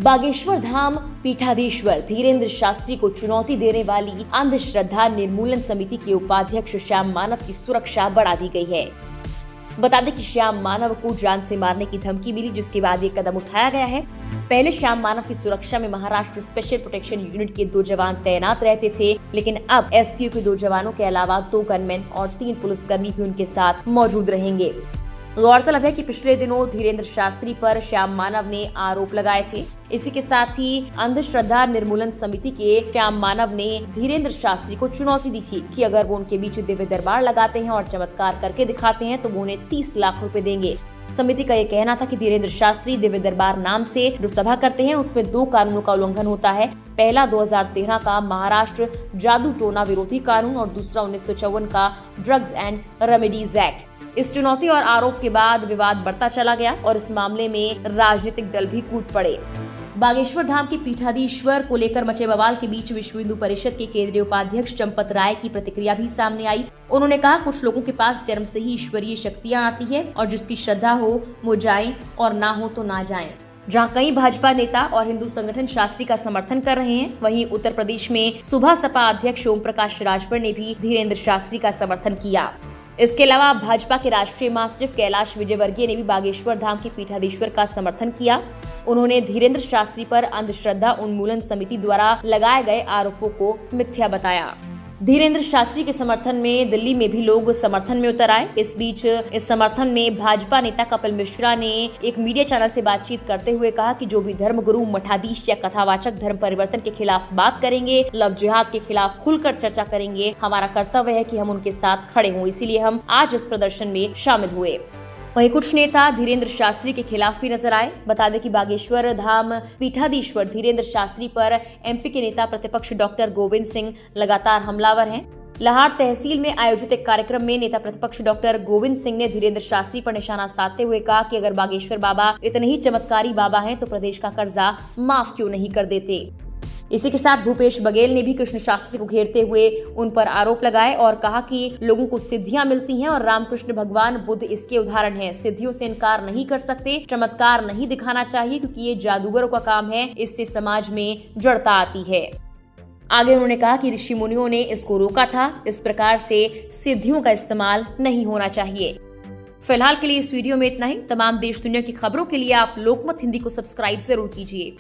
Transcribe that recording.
बागेश्वर धाम पीठाधीश्वर धीरेन्द्र शास्त्री को चुनौती देने वाली अंधश्रद्धा निर्मूलन समिति के उपाध्यक्ष श्याम मानव की सुरक्षा बढ़ा दी गई है। बता दें कि श्याम मानव को जान से मारने की धमकी मिली, जिसके बाद ये कदम उठाया गया है। पहले श्याम मानव की सुरक्षा में महाराष्ट्र स्पेशल प्रोटेक्शन यूनिट के 2 जवान तैनात रहते थे, लेकिन अब एसपीओ के 2 जवानों के अलावा 2 गनमैन और 3 पुलिसकर्मी भी उनके साथ मौजूद रहेंगे। गौरतलब है कि पिछले दिनों धीरेन्द्र शास्त्री पर श्याम मानव ने आरोप लगाए थे। इसी के साथ ही अंधश्रद्धा निर्मूलन समिति के श्याम मानव ने धीरेन्द्र शास्त्री को चुनौती दी थी कि अगर वो उनके बीच दिव्य दरबार लगाते हैं और चमत्कार करके दिखाते हैं तो वो उन्हें 30 लाख रुपए देंगे। समिति का ये कहना था कि धीरेन्द्र शास्त्री दिव्य दरबार नाम से जो सभा करते हैं उसमें 2 कानूनों का उल्लंघन होता है। पहला 2013 का महाराष्ट्र जादू टोना विरोधी कानून और दूसरा 1954 का ड्रग्स एंड रेमेडीज एक्ट। इस चुनौती और आरोप के बाद विवाद बढ़ता चला गया और इस मामले में राजनीतिक दल भी कूद पड़े। बागेश्वर धाम के पीठाधीश्वर को लेकर मचे बवाल के बीच विश्व हिंदू परिषद के केंद्रीय उपाध्यक्ष चंपत राय की प्रतिक्रिया भी सामने आई। उन्होंने कहा, कुछ लोगों के पास जन्म से ही ईश्वरीय शक्तियां आती है और जिसकी श्रद्धा हो वो जाए और ना हो तो ना जाए। जहां कई भाजपा नेता और हिंदू संगठन शास्त्री का समर्थन कर रहे हैं, वहीं उत्तर प्रदेश में सुबह सपा अध्यक्ष ओम प्रकाश राजभर ने भी धीरेन्द्र शास्त्री का समर्थन किया। इसके अलावा भाजपा के राष्ट्रीय महासचिव कैलाश विजयवर्गीय ने भी बागेश्वर धाम के पीठाधीश्वर का समर्थन किया। उन्होंने धीरेन्द्र शास्त्री पर अंधश्रद्धा उन्मूलन समिति द्वारा लगाए गए आरोपों को मिथ्या बताया। धीरेन्द्र शास्त्री के समर्थन में दिल्ली में भी लोग समर्थन में उतर आए। इस बीच इस समर्थन में भाजपा नेता कपिल मिश्रा ने एक मीडिया चैनल से बातचीत करते हुए कहा कि जो भी धर्मगुरु, मठाधीश या कथावाचक धर्म परिवर्तन के खिलाफ बात करेंगे, लव जिहाद के खिलाफ खुलकर चर्चा करेंगे, हमारा कर्तव्य है कि हम उनके साथ खड़े हों। इसीलिए हम आज इस प्रदर्शन में शामिल हुए। वहीं कुछ नेता धीरेन्द्र शास्त्री के खिलाफ भी नजर आए। बता दें कि बागेश्वर धाम पीठाधीश्वर धीरेन्द्र शास्त्री पर एमपी के नेता प्रतिपक्ष डॉक्टर गोविंद सिंह लगातार हमलावर हैं। लाहौर तहसील में आयोजित एक कार्यक्रम में नेता प्रतिपक्ष डॉक्टर गोविंद सिंह ने धीरेन्द्र शास्त्री पर निशाना साधते हुए कहा कि अगर बागेश्वर बाबा इतने ही चमत्कारी बाबा हैं तो प्रदेश का कर्जा माफ क्यों नहीं कर देते। इसी के साथ भूपेश बघेल ने भी कृष्ण शास्त्री को घेरते हुए उन पर आरोप लगाए और कहा कि लोगों को सिद्धियां मिलती हैं और रामकृष्ण भगवान बुद्ध इसके उदाहरण हैं। सिद्धियों से इनकार नहीं कर सकते, चमत्कार नहीं दिखाना चाहिए क्योंकि ये जादूगरों का काम है, इससे समाज में जड़ता आती है। आगे उन्होंने कहा कि ऋषि मुनियों ने इसको रोका था, इस प्रकार से सिद्धियों का इस्तेमाल नहीं होना चाहिए। फिलहाल के लिए इस वीडियो में इतना ही। तमाम देश दुनिया की खबरों के लिए आप लोकमत हिंदी को सब्सक्राइब जरूर कीजिए।